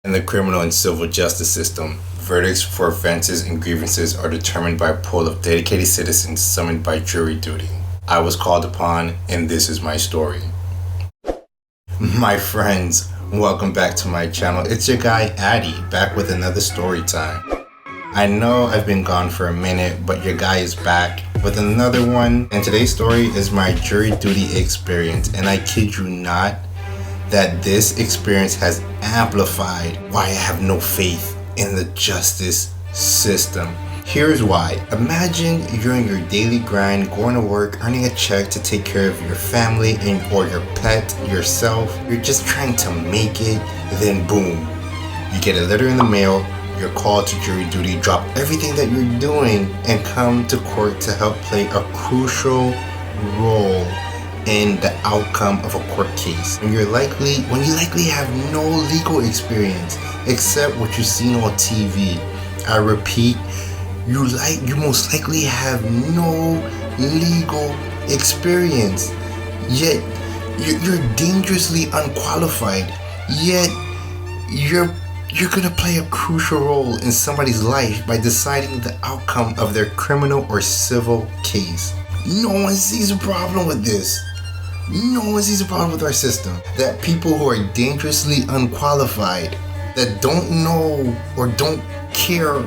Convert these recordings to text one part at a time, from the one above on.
In the criminal and civil justice system, verdicts for offenses and grievances are determined by a pool of dedicated citizens summoned by jury duty. I was called upon, and this is my story. My friends, welcome back to my channel. It's your guy Addy, back with another story time. I know I've been gone for a minute, but your guy is back with another one, and today's story is my jury duty experience, and I kid you not, that this experience has amplified why I have no faith in the justice system. Here's why. Imagine you're in your daily grind, going to work, earning a check to take care of your family or your pet, yourself. You're just trying to make it, then boom, you get a letter in the mail, you're called to jury duty, drop everything that you're doing, and come to court to help play a crucial role in the outcome of a court case. When you likely have no legal experience except what you've seen on TV. I repeat, you most likely have no legal experience, yet you're dangerously unqualified, yet you're gonna play a crucial role in somebody's life by deciding the outcome of their criminal or civil case. No one sees a problem with this. No one sees a problem with our system. That people who are dangerously unqualified, that don't know or don't care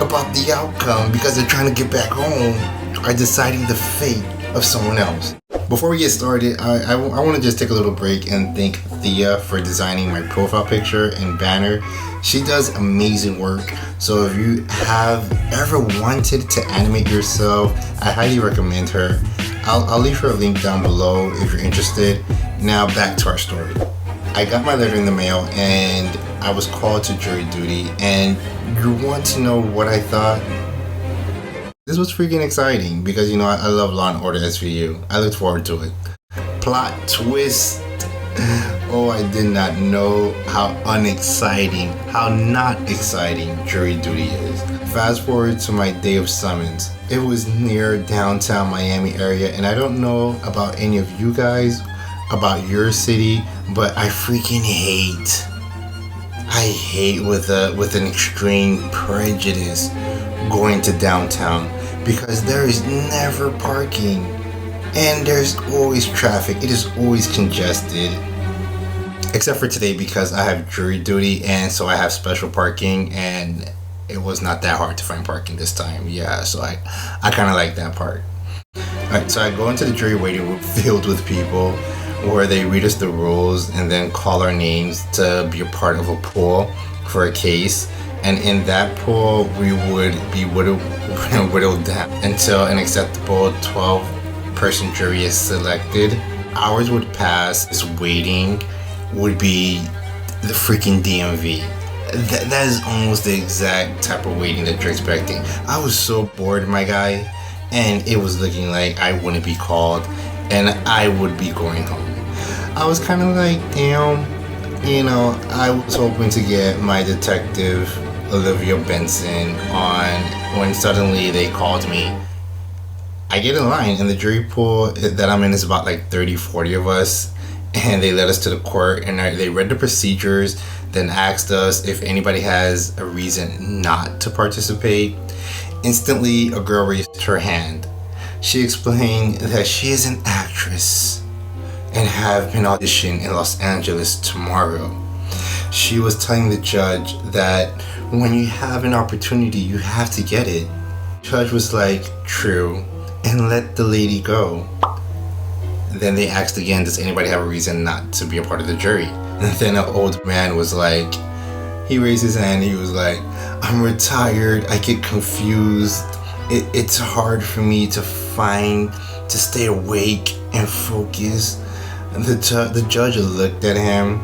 about the outcome because they're trying to get back home, are deciding the fate of someone else. Before we get started, I want to just take a little break and thank Thea for designing my profile picture and banner. She does amazing work, so if you have ever wanted to animate yourself, I highly recommend her. I'll leave her a link down below if you're interested. Now back to our story. I got my letter in the mail and I was called to jury duty, and you want to know what I thought? This was freaking exciting because, you know, I love Law & Order SVU. I looked forward to it. Plot twist. Oh, I did not know how unexciting, how not exciting jury duty is. Fast forward to my day of summons. It was near downtown Miami area, and I don't know about any of you guys, about your city, but I freaking hate with an extreme prejudice going to downtown, because there is never parking and there's always traffic. It is always congested, except for today because I have jury duty, and so I have special parking, and it was not that hard to find parking this time. Yeah, so I kind of like that part. Alright, so I go into the jury waiting room filled with people where they read us the rules and then call our names to be a part of a pool for a case. And in that pool, we would be whittled down until an acceptable 12-person jury is selected. Hours would pass. This waiting would be the freaking DMV. That is almost the exact type of waiting that you're expecting. I was so bored, my guy, and it was looking like I wouldn't be called and I would be going home. I was kind of like, damn, you know, I was hoping to get my detective Olivia Benson on when suddenly they called me. I get in line, and the jury pool that I'm in is about like 30-40 of us, and they led us to the court, and they read the procedures, then asked us if anybody has a reason not to participate. Instantly, a girl raised her hand. She explained that she is an actress and have been auditioning in Los Angeles tomorrow. She was telling the judge that when you have an opportunity, you have to get it. The judge was like, true, and let the lady go. Then they asked again, does anybody have a reason not to be a part of the jury? And then an old man was like, he raised his hand, he was like, I'm retired, I get confused. It's hard for me to stay awake and focus. And the judge looked at him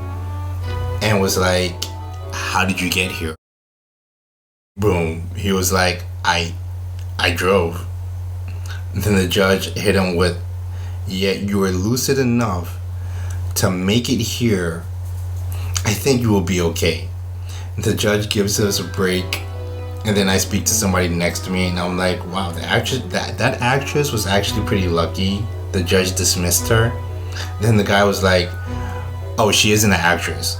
and was like, how did you get here? Boom. He was like, I drove. And then the judge hit him with, yet you were lucid enough to make it here. I think you will be okay. The judge gives us a break, and then I speak to somebody next to me, and I'm like, wow, that actress was actually pretty lucky. The judge dismissed her. Then the guy was like, oh, she isn't an actress.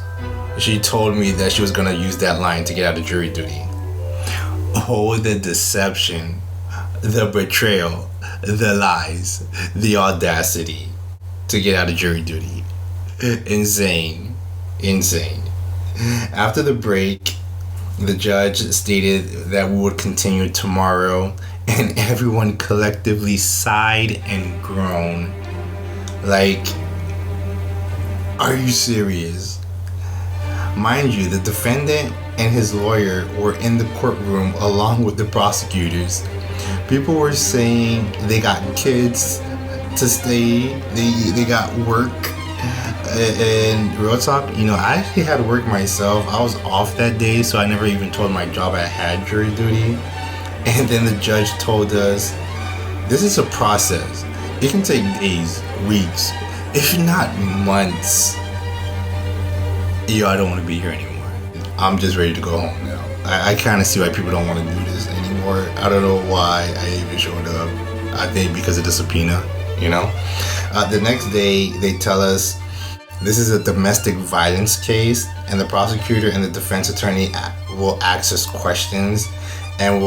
she told me that she was gonna use that line to get out of jury duty. Oh, the deception, the betrayal, the lies, the audacity to get out of jury duty. Insane. After the break, the judge stated that we would continue tomorrow, and everyone collectively sighed and groaned. Like, are you serious? Mind you, the defendant and his lawyer were in the courtroom along with the prosecutors. People were saying they got kids to stay, they got work. And real talk, I actually had work myself. I was off that day, so I never even told my job I had jury duty. And then the judge told us, this is a process. It can take days, weeks, if not months. I don't want to be here anymore. I'm just ready to go home now. I kind of see why people don't want to do this anymore. I don't know why I even showed up. I think because of the subpoena, The next day, they tell us this is a domestic violence case, and the prosecutor and the defense attorney will ask us questions, and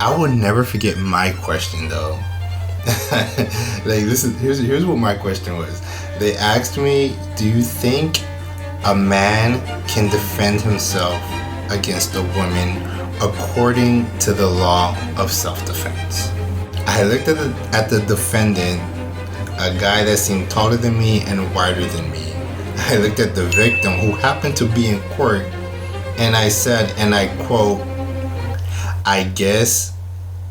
I will never forget my question though. Here's what my question was. They asked me, do you think a man can defend himself against a woman according to the law of self-defense? I looked at the defendant, a guy that seemed taller than me and wider than me. I looked at the victim, who happened to be in court, and I said, and I quote, I guess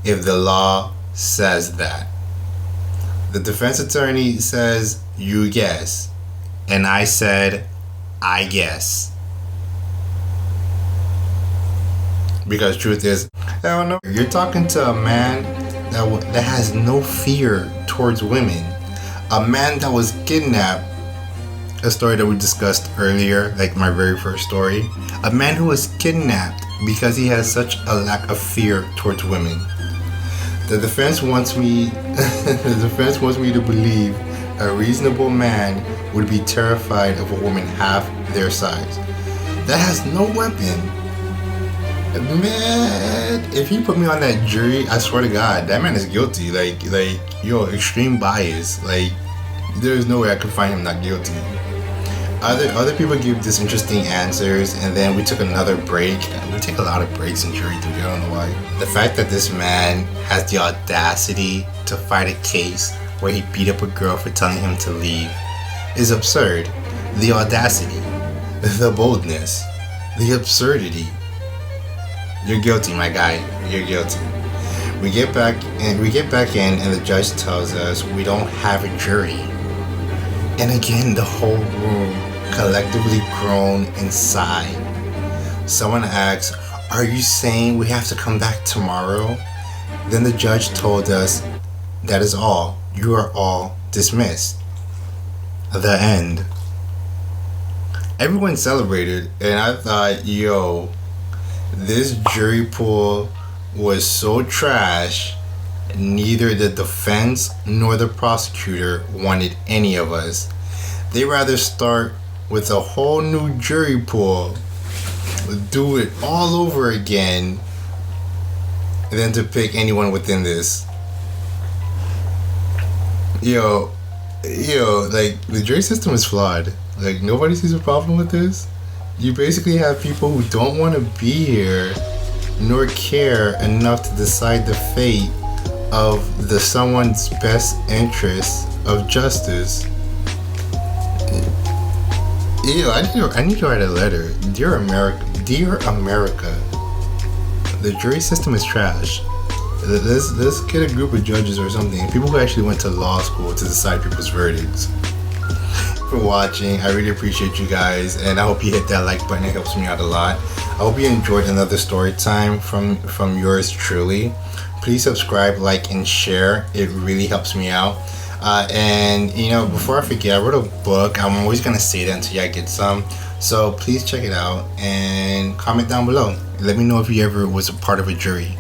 if the law says that. The defense attorney says, you guess. And I said, I guess. Because truth is, I don't know. You're talking to a man that has no fear towards women. A man that was kidnapped. A story that we discussed earlier, like my very first story. A man who was kidnapped because he has such a lack of fear towards women. The defense wants me to believe a reasonable man would be terrified of a woman half their size that has no weapon. Man, if you put me on that jury, I swear to God, that man is guilty. Extreme bias. There's no way I could find him not guilty. Other people give this interesting answers, and then we took another break. We take a lot of breaks in jury duty, I don't know why. The fact that this man has the audacity to fight a case where he beat up a girl for telling him to leave is absurd. The audacity, the boldness, the absurdity. You're guilty, my guy. You're guilty. We get back in, and the judge tells us we don't have a jury. And again, the whole room collectively groan and sigh. Someone asks, are you saying we have to come back tomorrow? Then the judge told us, that is all. You are all dismissed. The end. Everyone celebrated, and I thought, this jury pool was so trash. Neither the defense nor the prosecutor wanted any of us. They rather start with a whole new jury pool, do it all over again, than to pick anyone within this. The jury system is flawed. Nobody sees a problem with this. You basically have people who don't want to be here, nor care enough to decide the fate of someone's best interest of justice. I need to write a letter. Dear America, the jury system is trash. Let's get a group of judges or something, people who actually went to law school to decide people's verdicts. For watching, I really appreciate you guys, and I hope you hit that like button. It helps me out a lot. I hope you enjoyed another story time from yours truly. Please subscribe, like, and share. It really helps me out. And before I forget, I wrote a book. I'm always gonna say that until I get some. So please check it out and comment down below. Let me know if you ever was a part of a jury.